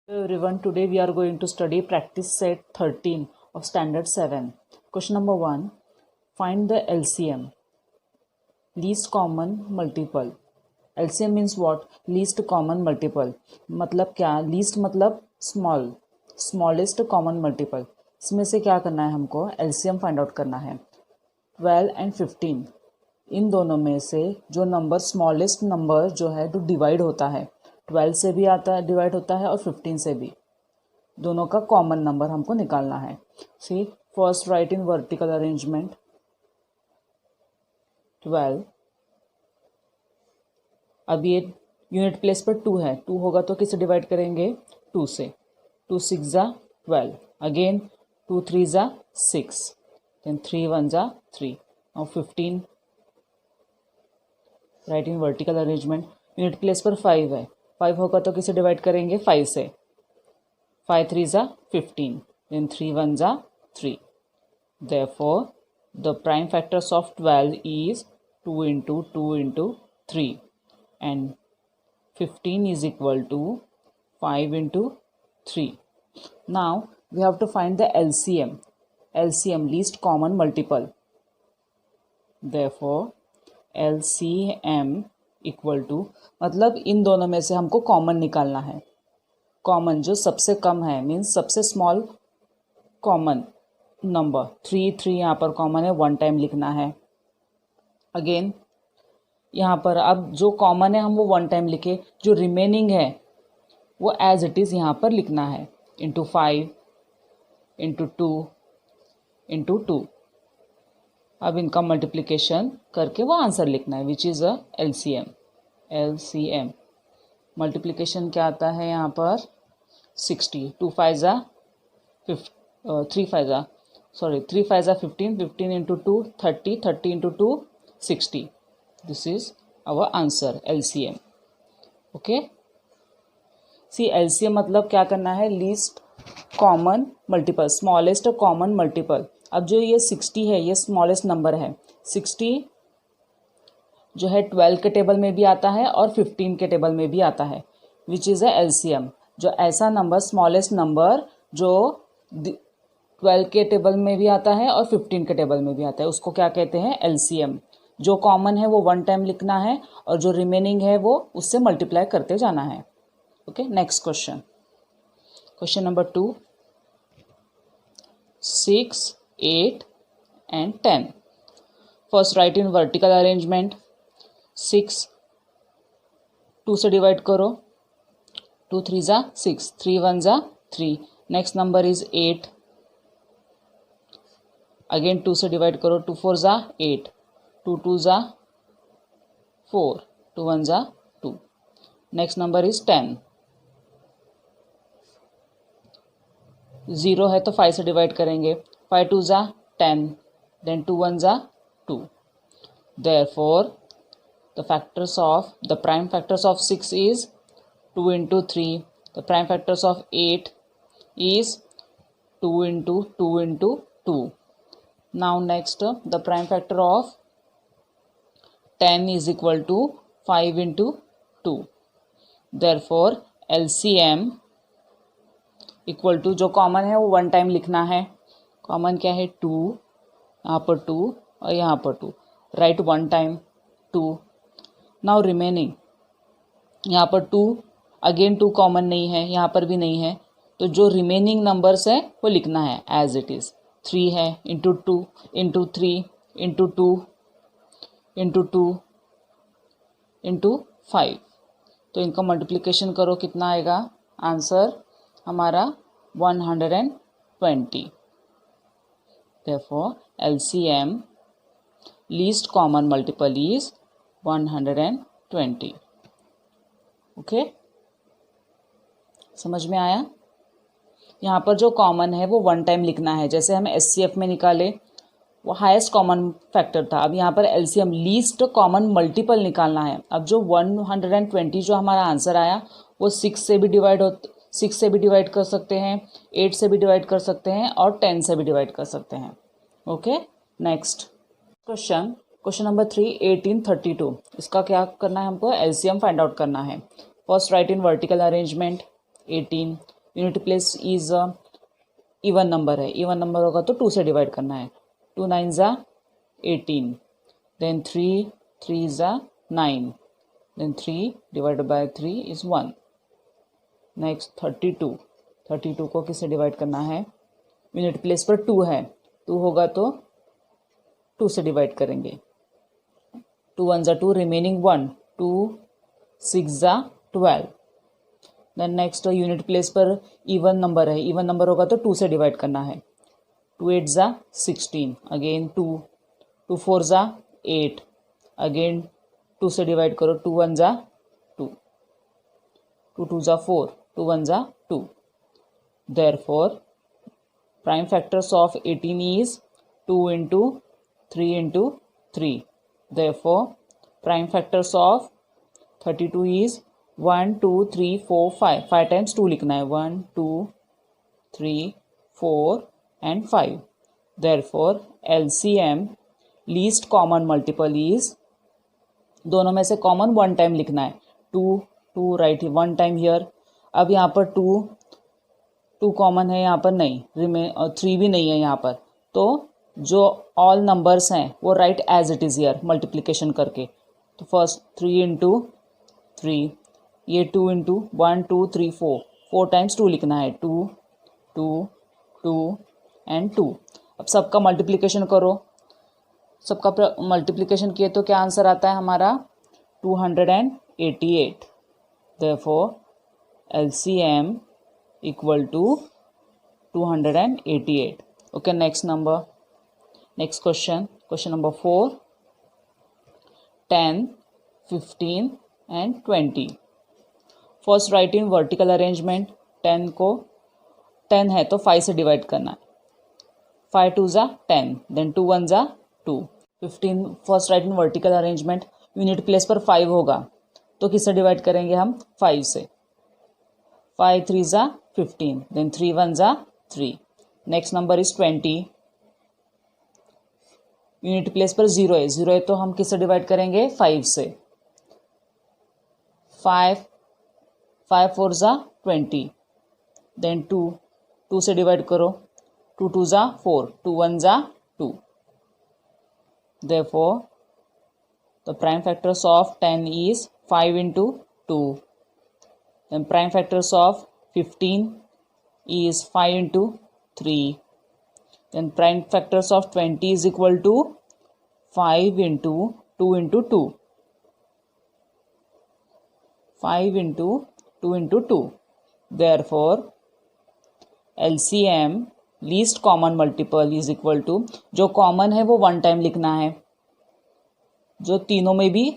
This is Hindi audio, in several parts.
Hello everyone, today we are going to study practice set 13 of standard 7. Question number 1, find the LCM, least common multiple. LCM means what? Least common multiple. मतलब क्या? least मतलब small, smallest common multiple. इसमें से क्या करना है हमको? LCM फाइंड आउट करना है. 12 एंड 15 इन दोनों में से जो नंबर स्मॉलेस्ट नंबर जो है जो डिवाइड होता है, 12 से भी आता है डिवाइड होता है और 15 से भी, दोनों का कॉमन नंबर हमको निकालना है. See first right in vertical arrangement 12. अब ये यूनिट प्लेस पर 2 है, 2 होगा तो किससे डिवाइड करेंगे? 2 से. 2 6 जा 12, अगेन 2 3 जा 6, देन 3 1 जा 3. Now 15 right in vertical arrangement. Unit place पर 5 है, 5 होगा तो किसे डिवाइड करेंगे? 5 से. 5 3 जा 15, then 3 1 जा 3. Therefore, the prime factors of 12 is 2 into 2 into 3 and 15 is equal to 5 into 3. Now, we have to find the LCM. LCM, least common multiple. Therefore, LCM equal to, मतलब इन दोनों में से हमको कॉमन निकालना है. कॉमन जो सबसे कम है मीन्स सबसे स्मॉल कॉमन नंबर. 3 यहाँ पर कॉमन है, 1 टाइम लिखना है. अगेन यहाँ पर अब जो कॉमन है हम वो 1 टाइम लिखे, जो रिमेनिंग है वो एज इट इज़ यहाँ पर लिखना है. Into 5 into 2 into 2. अब इनका मल्टीप्लिकेशन करके वो आंसर लिखना है, which is a LCM. LCM multiplication क्या आता है यहाँ पर? 60. 2 5 जा 3 5 जा 15, 15 into 2 30, 30 into 2 60. This is our answer LCM. Okay, see LCM मतलब क्या करना है? Least common multiple, smallest common multiple. अब जो ये 60 है ये स्मॉलेस्ट नंबर है. 60 जो है 12 के टेबल में भी आता है और 15 के टेबल में भी आता है, विच इज़ अ LCM. जो ऐसा नंबर स्मॉलेस्ट नंबर जो 12 के टेबल में भी आता है और 15 के टेबल में भी आता है, उसको क्या कहते हैं? LCM. जो कॉमन है वो 1 टाइम लिखना है और जो रिमेनिंग है वो उससे मल्टीप्लाई करते जाना है. Okay, next question. Question number 2, 6 8 and 10. First right in vertical arrangement. 6 2 से डिवाइड करो, 2 3 जा 6, 3 1 जा 3. Next number is 8. अगेन 2 से डिवाइड करो, 2 4 जा 8, 2 2 जा 4, 2 1 जा 2. Next number is 10. 0 है तो 5 से डिवाइड करेंगे, 5 2 जा 10, then 2 1 जा 2. Therefore, the prime factors of 6 is 2 into 3. The prime factors of 8 is 2 into 2 into 2. Now next, the prime factor of 10 is equal to 5 into 2. Therefore, LCM equal to, जो कॉमन है वो 1 टाइम लिखना है. कॉमन क्या है? 2, यहाँ पर 2 और यहाँ पर 2. Right 1 time 2. नाउ रिमेनिंग, यहाँ पर 2, अगेन 2 कॉमन नहीं है, यहाँ पर भी नहीं है, तो जो रिमेनिंग नंबर्स है वो लिखना है एज इट इज़. 3 है into 2 into 3 into 2 into 2 into 5. तो इनका मल्टीप्लिकेशन करो, कितना आएगा? आंसर हमारा 120. Therefore, LCM least common multiple is 120. Okay, समझ में आया? यहाँ पर जो कॉमन है वो 1 टाइम लिखना है. जैसे हम SCF में निकाले वो हाईएस्ट कॉमन फैक्टर था, अब यहाँ पर LCM लीस्ट कॉमन मल्टीपल निकालना है. अब जो 120 जो हमारा आंसर आया वो 6 से भी डिवाइड कर सकते हैं, 8 से भी डिवाइड कर सकते हैं और 10 से भी डिवाइड कर सकते हैं. Okay, next question number 3, 18 32. इसका क्या करना है हमको? LCM फाइंड आउट करना है. First right in vertical arrangement 18. Unit place is even number है, इवन नंबर होगा तो 2 से डिवाइड करना है. 2 9 ज़ा 18, देन 3 ज़ा 9, then 3 divided by 3 is 1. Next 32 को किससे डिवाइड करना है? यूनिट प्लेस पर 2 है, 2 होगा तो 2 से डिवाइड करेंगे. 2 1 ज़ा 2, रिमेनिंग 1, 2 6 ज़ा 12. देन नेक्स्ट यूनिट प्लेस पर इवन नंबर है, इवन नंबर होगा तो 2 से डिवाइड करना है. 2 8 ज़ा 16, अगेन 2 2 4 ज़ा 8, अगेन 2 से डिवाइड करो. 2 1 ज़ा 2, 2 2 ज़ा 4, 2 1 ज़ा 2. Therefore prime factors of 18 is 2 into 3 into 3. Therefore prime factors of 32 is 1 2 3 4 5. 5 times 2 लिखना है. 1 2 3 4 and 5. Therefore LCM least common multiple is, दोनों में से कॉमन 1 टाइम लिखना है. 2 राइट 1 टाइम हियर. अब यहाँ पर 2 कॉमन है, यहाँ पर नहीं. 3 भी नहीं है यहाँ पर. तो जो ऑल नंबर्स हैं वो right as it is here multiplication करके. तो फर्स्ट 3 into 3, ये 2 into 1 2 3 4 टाइम्स 2 लिखना है. 2 2 2 and 2. अब सबका मल्टीप्लिकेशन करो. सबका मल्टीप्लिकेशन किए तो क्या आंसर आता है हमारा? 288. Therefore LCM equal to 288. Okay, next number. Next question number 4. 10, 15 and 20. First write in vertical arrangement. 10 है तो 5 से डिवाइड करना है. 5 2 ज़ा 10, then 2 1 ज़ा 2. 15 first right in vertical arrangement. Unit place पर 5 होगा तो किससे डिवाइड करेंगे हम? 5 से. 5 3 ज़ा 15, then 3 1 ज़ा 3. Next number is 20. Unit place पर 0 है तो हम किससे डिवाइड करेंगे? 5 से. 5 4 ज़ा 20, देन 2 से डिवाइड करो. 2 2 ज़ा 4, 2 1 ज़ा 2. Therefore the prime factors of 10 is 5 into 2. Then prime factors of 15 is 5 into 3. Then prime factors of 20 is equal to 5 into 2 into 2. 5 into 2 into 2. Therefore LCM least common multiple is equal to, जो कॉमन है वो 1 टाइम लिखना है, जो तीनों में भी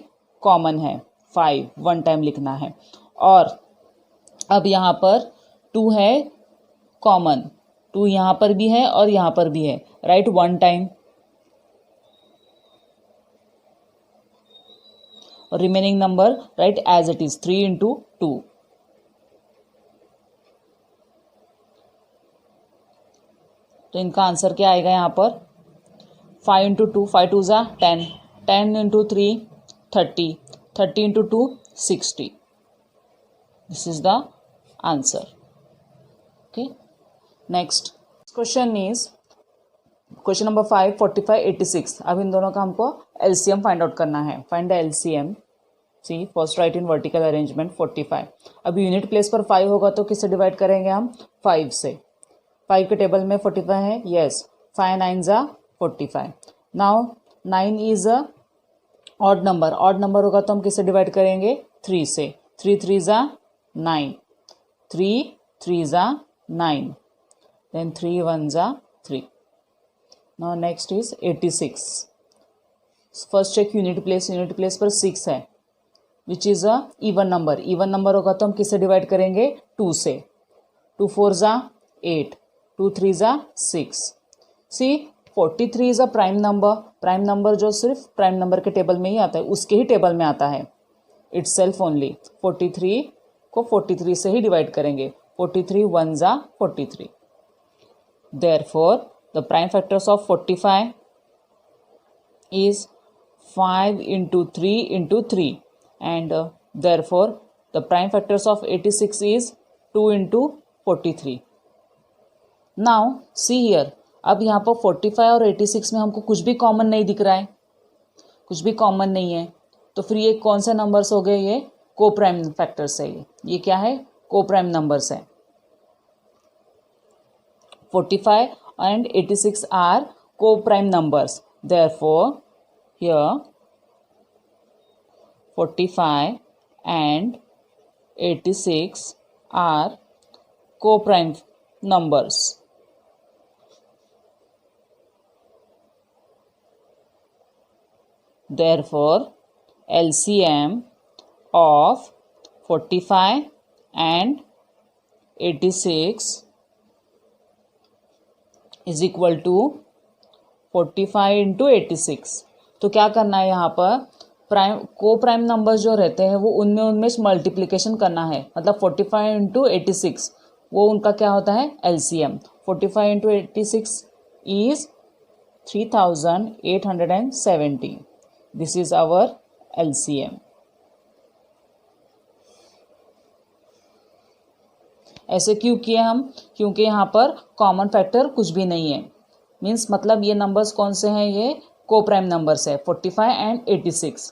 कॉमन है 5 1 टाइम लिखना है. और अब यहाँ पर 2 है कॉमन, 2 यहाँ पर भी है और यहाँ पर भी है, राइट 1 टाइम. और remaining number right as it is 3 into 2. तो इनका आंसर क्या आएगा यहाँ पर? 5 into 2, 5 2 ज़ा 10, 10 into 3 30, 30 into 2 60. This is the answer. Okay, next question is question number 5 45 86. अब इन दोनों का हमको एलसीएम फाइंड आउट करना है. Find the LCM. See first right in vertical arrangement 45. अब यूनिट प्लेस पर 5 होगा तो किससे डिवाइड करेंगे हम? 5 से. 5 के टेबल में 45 है, यस. 5 9 ज़ा 45. Now 9 is a odd number. Odd number होगा तो हम किससे डिवाइड करेंगे? 3 से. 3 3 ज़ा 9, 3 3 ज़ा 9, देन 3 1 ज़ा 3. Now next is 86. First check unit place. Unit place पर 6 है which is a even number. Even number होगा तो हम किससे डिवाइड करेंगे? 2 से. 2 4 ज़ा 8, 2 3 ज़ा 6. सी 43 is a prime number. Prime number जो सिर्फ प्राइम नंबर के टेबल में ही आता है, उसके ही टेबल में आता है इट्स सेल्फ ओनली. 43 को 43 से ही डिवाइड करेंगे. 43 1 ज़ा 43. Therefore the prime factors of 45 is 5 into 3 into 3 and therefore the prime factors of 86 is 2 into 43. Now see here, अब यहाँ पर 45 और 86 में हमको कुछ भी कॉमन नहीं दिख रहा है, कुछ भी कॉमन नहीं है, तो फिर ये कौन से नंबर्स हो गए? ये को प्राइम फैक्टर्स है। ये क्या है? को प्राइम नंबर्स है। 45 and 86 are co-prime numbers. Therefore, here 45 and 86 are co-prime numbers. Therefore, LCM of 45 and 86 is equal to 45 into 86। तो क्या करना है यहाँ पर? को प्राइम नंबर्स जो रहते हैं वो उनमें मल्टीप्लिकेशन करना है, मतलब 45 इंटू 86 वो उनका क्या होता है? LCM. 45 into 86 is 3870। This is our LCM. ऐसे क्यों किए हम? क्योंकि यहाँ पर कॉमन फैक्टर कुछ भी नहीं है। मीन्स मतलब ये नंबर्स कौन से हैं? ये को प्राइम नंबर्स है 45 and 86।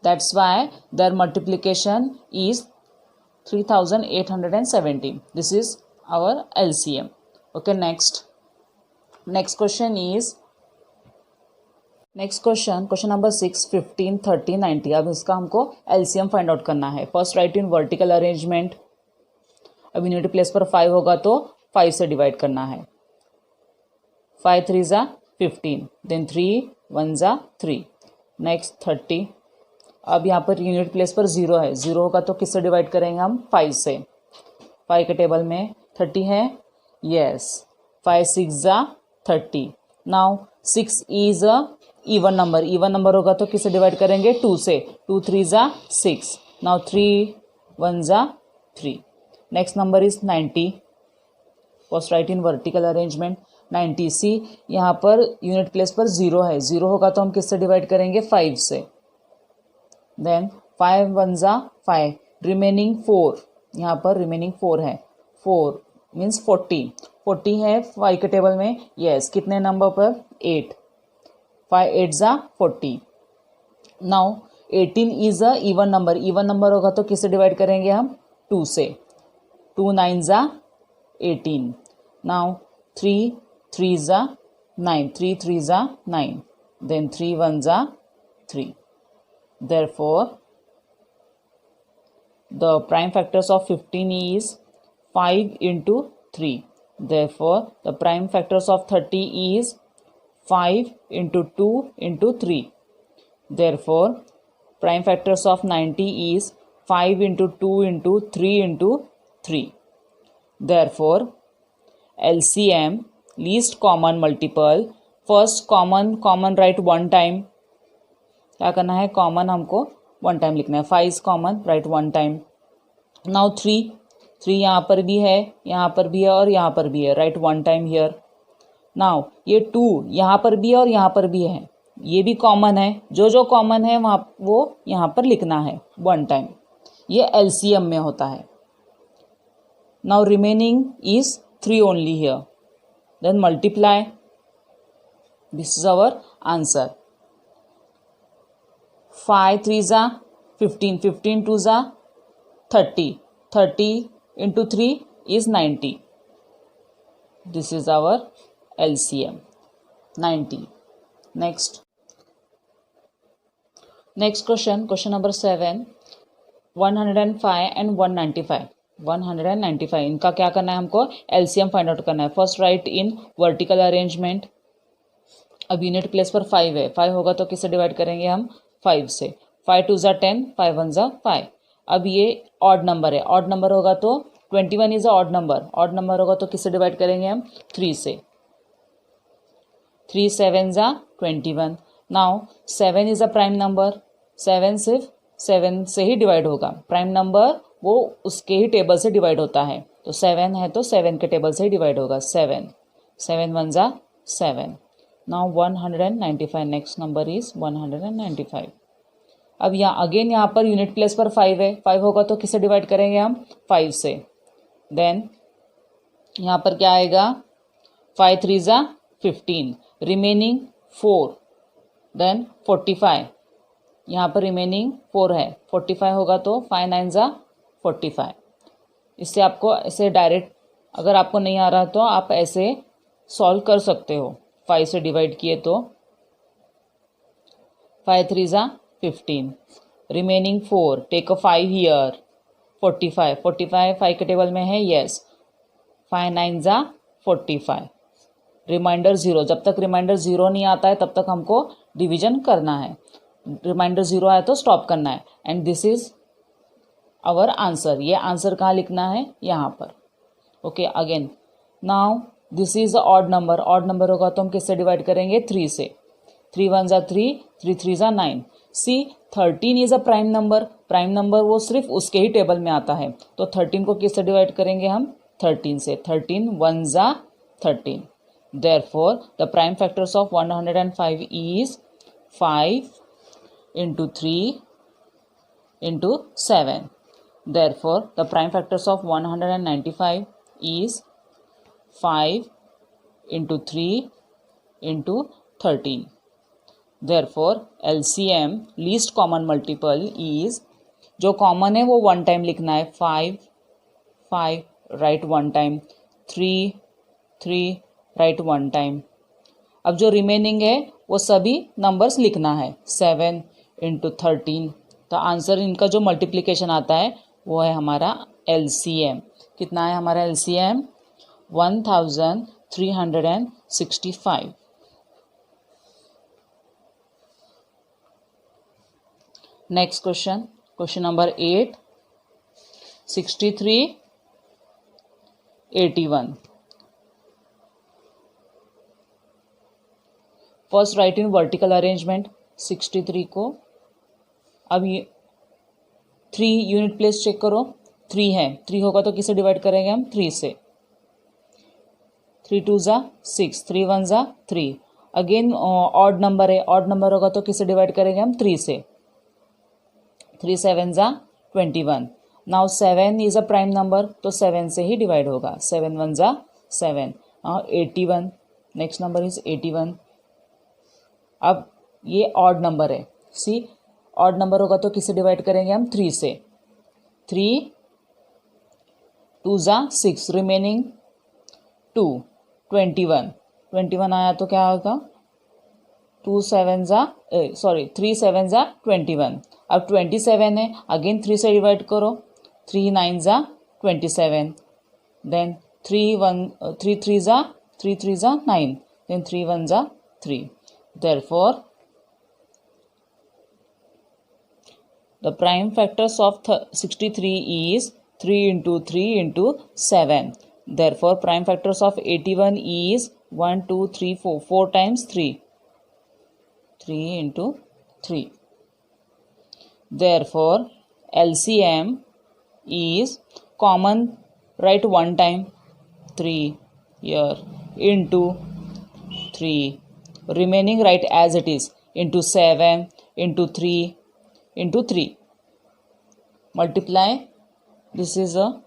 That's why their multiplication is 3870। This is our LCM. Okay, next question is question number 6, 15, 30, 90। अब इसका हमको एलसीएम फाइंड आउट करना है। First right in vertical arrangement. अब यूनिट प्लेस पर 5 होगा तो 5 से डिवाइड करना है। 5 3 ज़ा 15, देन 3 1 ज़ा 3, नेक्स्ट 30। अब यहाँ पर यूनिट प्लेस पर 0 है, 0 होगा तो किससे डिवाइड करेंगे हम? 5 से। 5 के टेबल में 30 है, यस। 5 6 ज़ा 30। Now 6 is a even number होगा तो किससे डिवाइड करेंगे? 2 से। 2 3 ज़ा 6। नाउ 3 1 ज़ा 3। Next number is 90। First right in vertical arrangement 90। सी यहाँ पर यूनिट प्लेस पर 0 है, 0 होगा तो हम किससे डिवाइड करेंगे? 5 से। देन 5 1 ज़ा 5, रिमेनिंग 4। यहाँ पर रिमेनिंग 4 है, 4 मीन्स 40 है 5 के टेबल में, यस। कितने नंबर पर? 8। 5 8 ज़ा 40। Now 18 is a even number होगा तो किससे डिवाइड करेंगे हम? 2 से। 2 9 ज़ा 18। नाउ 3 3 ज़ा 9, 3 3 ज़ा 9, देन 3 1 ज़ा 3। Therefore, the prime factors of 15 is 5 into 3. Therefore, the prime factors of 30 is 5 into 2 into 3. Therefore, prime factors of 90 is 5 into 2 into 3 into 3. Therefore, LCM, least common multiple, first common write one time. क्या करना है? कॉमन हमको 1 टाइम लिखना है। 5 is common, right 1 time. Now 3 यहाँ पर भी है, यहाँ पर भी है और यहाँ पर भी है, राइट 1 टाइम हियर। नाउ ये 2 यहाँ पर भी है और यहाँ पर भी है, ये भी कॉमन है। जो कॉमन है वहाँ वो यहाँ पर लिखना है 1 टाइम। ये एलसीएम में होता है। Now remaining is 3 only here, then multiply. This is our answer. 5 3 ज़ा 15, 15 2 ज़ा 30, 30 into 3 is 90. This is our LCM, 90. Next question number 7, 105 and 195. 195 इनका क्या करना है? हमको LCM फाइंड आउट करना है। First right in vertical arrangement. अब यूनिट प्लेस पर 5 है, 5 होगा तो किससे डिवाइड करेंगे हम? 5 से। 5 2 ज़ा 10, 5 1 ज़ा 5। अब ये ऑड नंबर है, ऑड नंबर होगा तो 21 इज अ ऑड नंबर होगा तो किससे डिवाइड करेंगे हम? 3 से। 3 7 ज़ा 21। Now 7 is a prime number, 7 सिर्फ 7 से ही डिवाइड होगा। प्राइम नंबर वो उसके ही टेबल से डिवाइड होता है, तो 7 है तो 7 के टेबल से ही डिवाइड होगा। 7 7 1 ज़ा 7। Now 195, next number is 195। अब यहाँ पर यूनिट प्लेस पर 5 है, 5 होगा तो किससे डिवाइड करेंगे हम? 5 से। देन यहाँ पर क्या आएगा, 5 3 ज़ा 15, रिमेनिंग 4, देन 45, यहाँ पर रिमेनिंग 4 है, 45 होगा तो 5 9 ज़ा 45। इससे आपको ऐसे डायरेक्ट, अगर आपको नहीं आ रहा तो आप ऐसे सॉल्व कर सकते हो। 5 से डिवाइड किए तो 5 3 ज़ा 15, रिमेनिंग 4, टेक अ 5 हियर, 45 45 5 के टेबल में है, यस, 5 9 ज़ा 45, रिमाइंडर 0, जब तक रिमाइंडर 0 नहीं आता है तब तक हमको डिवीजन करना है। रिमाइंडर 0 आया तो स्टॉप करना है। And this is our answer. ये आंसर कहाँ लिखना है, यहाँ पर। Okay, again now this is odd number. Odd number होगा तो हम किससे डिवाइड करेंगे, 3 से। 3 1 ज़ा 3, 3 3 ज़ा 9। सी 13 is a prime number. Prime number वो सिर्फ उसके ही टेबल में आता है, तो 13 को किससे डिवाइड करेंगे हम, 13 से। 13 1 ज़ा 13। Therefore, the prime factors of 105 is 5 into 3 into 7. Therefore, the prime factors of 195 is 5 into 3 into 13. Therefore, LCM least common multiple is, जो कॉमन है वो 1 टाइम लिखना है, 5 5 राइट 1 टाइम, 3 3 राइट 1 टाइम। अब जो रिमेनिंग है वो सभी नंबर्स लिखना है, 7 इंटू 13। तो आंसर इनका जो मल्टीप्लिकेशन आता है वो है हमारा LCM। कितना है हमारा LCM, 1365। Next question, question number 8, 63 81। First right in vertical arrangement 63 को। अब ये 3 यूनिट प्लेस चेक करो, 3 है, 3 होगा तो किसे डिवाइड करेंगे हम, 3 से। 3 2 ज़ा 6, 3 1 ज़ा 3। अगेन ऑड नंबर है, ऑड नंबर होगा तो किसे डिवाइड करेंगे हम, 3 से। 3 7 ज़ा 21। Now 7 is a prime number तो 7 से ही डिवाइड होगा, 7 1 ज़ा 7। 81, नेक्स्ट नंबर इज 81। अब ये ऑड नंबर है, सी ऑड नंबर होगा तो किसे डिवाइड करेंगे हम, 3 से। 3 2 ज़ा 6, रिमेनिंग 2, 21 21 आया तो क्या होगा, 2 7 ज़ा 3 7 ज़ा 21। अब 27 है, अगेन 3 से डिवाइड करो, 3 9 ज़ा 27, देन 3 3 ज़ा 9, देन 3 1 ज़ा 3। Therefore, the prime factors of 63 is 3 into 3 into 7. Therefore, prime factors of 81 is 1 2 3 4, 4 times 3, 3 into 3. Therefore, LCM is common, write 1 time, 3 here, into 3, remaining write as it is, into 7 into 3 into 3, multiply, this is a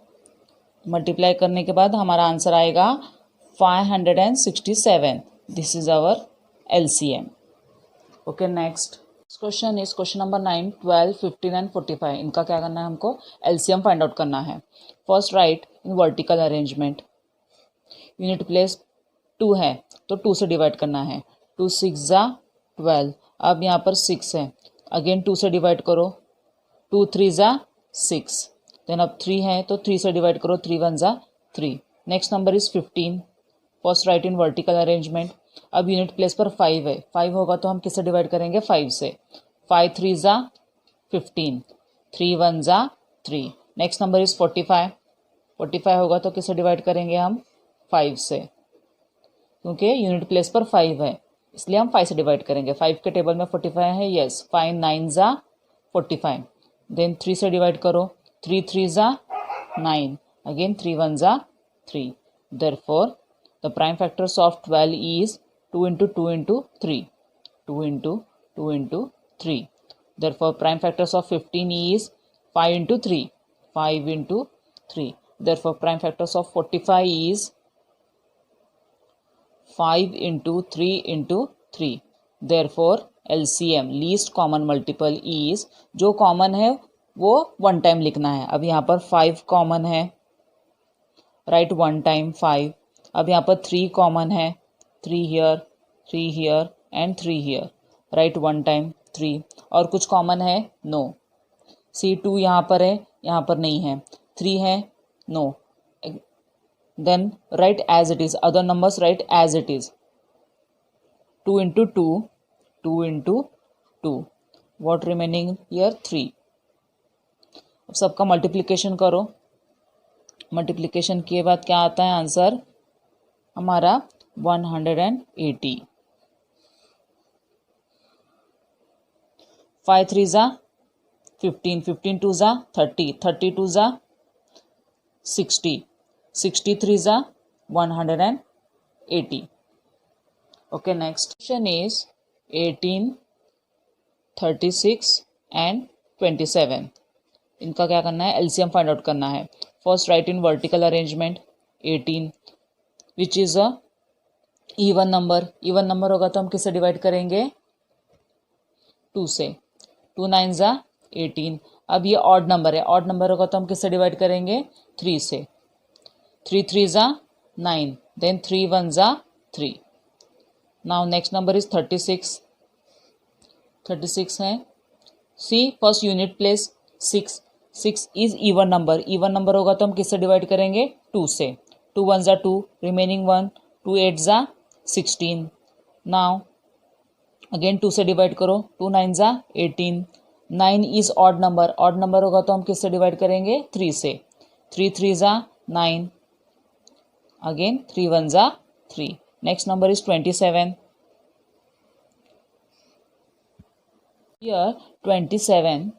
multiply करने के बाद हमारा आंसर आएगा 567। This is our LCM। Okay, next question is question number 9, 12 15 and 45। इनका क्या करना है, हमको LCM फाइंड आउट करना है। First right in vertical arrangement, unit place 2 है तो 2 से डिवाइड करना है, 2 6 ज़ा 12। अब यहाँ पर 6 है, अगेन 2 से डिवाइड करो, 2 3 ज़ा 6, देन अब 3 है तो 3 से डिवाइड करो, 3 1 ज़ा 3। Next number is 15, first right in vertical arrangement. अब यूनिट प्लेस पर 5 है, 5 होगा तो हम किससे डिवाइड करेंगे, 5 से। 5 3 ज़ा 15, 3 1 ज़ा 3। नेक्स्ट नंबर इज 45, 45 होगा तो किससे डिवाइड करेंगे हम, 5 से, क्योंकि यूनिट प्लेस पर 5 है इसलिए हम 5 से डिवाइड करेंगे। 5 के टेबल में 45 है, यस। 5 9 ज़ा 45, देन 3 से डिवाइड करो, 3 3 ज़ा 9, अगेन 3 1 ज़ा 3। Therefore the prime factors of 12 is 2 into 2 into 3, 2 into 2 into 3। Therefore, prime factors of 15 is 5 into 3, 5 into 3। Therefore, prime factors of 45 is 5 into 3 into 3। Therefore LCM least common multiple is, जो कॉमन है वो वन टाइम लिखना है। अब यहाँ पर 5 कॉमन है, राइट वन टाइम 5। अब यहाँ पर 3 कॉमन है, 3 here, 3 here and 3 here, right one time 3। और कुछ कॉमन है? नो। C2 यहाँ पर है, यहाँ पर नहीं है। 3 है, no. Then right as it is, other numbers right as it is. 2 into 2, 2 into 2, what remaining here 3। अब सबका मल्टीप्लिकेशन करो। मल्टीप्लिकेशन किए बाद क्या आता है आंसर हमारा 180। 5 3 जा 15, 15 2 जा 30, 30 2 जा 60, 63 जा 180। Okay, next question is 18, 36 and 27। इनका क्या करना है? LCM फाइंड आउट करना है। First right in vertical arrangement 18 which is a even number. Even number होगा तो हम किससे डिवाइड करेंगे? 2 से। 2 9 जा 18। अब ये ऑड नंबर है, ऑड नंबर होगा तो हम किससे डिवाइड करेंगे? 3 से। 3 3 जा 9, देन 3 1 जा 3। Now next number is 36। 36 है, see first unit place 6। 6 is even number. Even number होगा तो हम किससे डिवाइड करेंगे? 2 से। 2 1 जा 2, रिमेनिंग 1, 2 8 जा 16। नाउ अगेन 2 से डिवाइड करो, 2 9 जा 18। 9 is odd number. Odd number होगा तो हम किससे डिवाइड करेंगे? 3 से। 3 3 जा 9, अगेन 3 1 जा 3। Next number is 27। Here 27,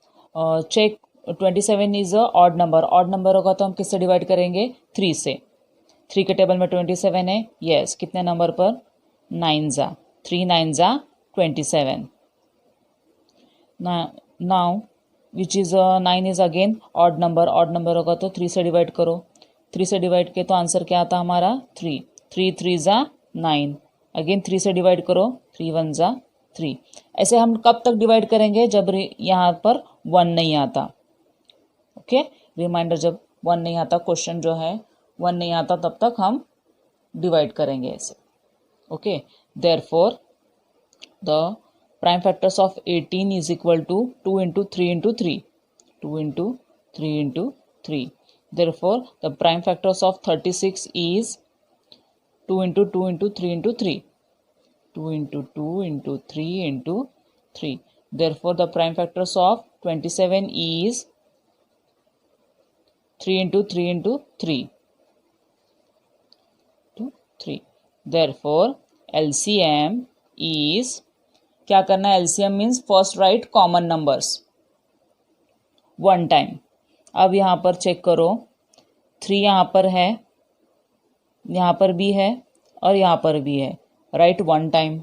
check 27 is a odd number. Odd number होगा तो हम किससे डिवाइड करेंगे? 3 से। 3 के टेबल में 27 है, यस। कितने नंबर पर? 9 जा 3 9 जा 27। Now which is 9 is again odd number. Odd number होगा तो 3 से डिवाइड करो। 3 से डिवाइड किए तो आंसर क्या आता हमारा? 3। 3 3 जा 9, अगेन 3 से डिवाइड करो, 3 1 जा 3। ऐसे हम कब तक डिवाइड करेंगे? जब यहाँ पर 1 नहीं आता। ओके, रिमाइंडर, जब 1 नहीं आता, क्वेश्चन जो है 1 नहीं आता, तब तक हम डिवाइड करेंगे ऐसे। Okay, therefore the prime factors of 18 is equal to 2 into 3 into 3, 2 into 3 into 3। Therefore the prime factors of 36 is 2 into 2 into 3 into 3, 2 into 2 into 3 into 3. Therefore, the prime factors of 27 is 3 into 3 into 3 to 3. Therefore, LCM is, क्या करना है? LCM means first write common numbers one time. अब यहाँ पर चेक करो, 3 यहाँ पर है, यहाँ पर भी है और यहाँ पर भी है, right one time.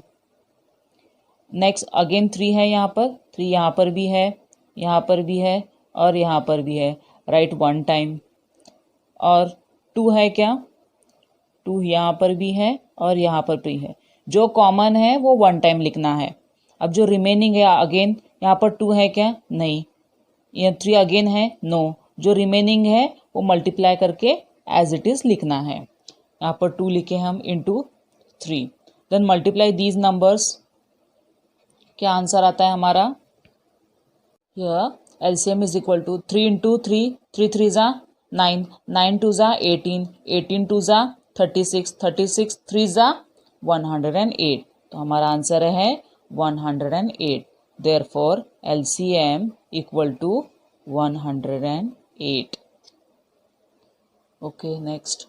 Next again 3 है यहाँ पर, 3 यहाँ पर भी है, यहाँ पर भी है और यहाँ पर भी है, राइट वन टाइम। और 2 है क्या? 2 यहाँ पर भी है और यहाँ पर भी है। जो कॉमन है वो वन टाइम लिखना है। अब जो रिमेनिंग है, अगेन यहाँ पर 2 है क्या? नहीं। ये 3 अगेन है? नो। जो रिमेनिंग है वो मल्टीप्लाई करके एज इट इज लिखना है। यहाँ पर 2 लिखे हम into 3, then multiply these numbers. क्या आंसर आता है हमारा? Here LCM is equal to 3 into 3, 3 3 जा 9, 9 2 जा 18, 18 2 जा 36, 36 3 जा 108। तो हमारा आंसर है 108। Therefore LCM equal to 108। Okay, next.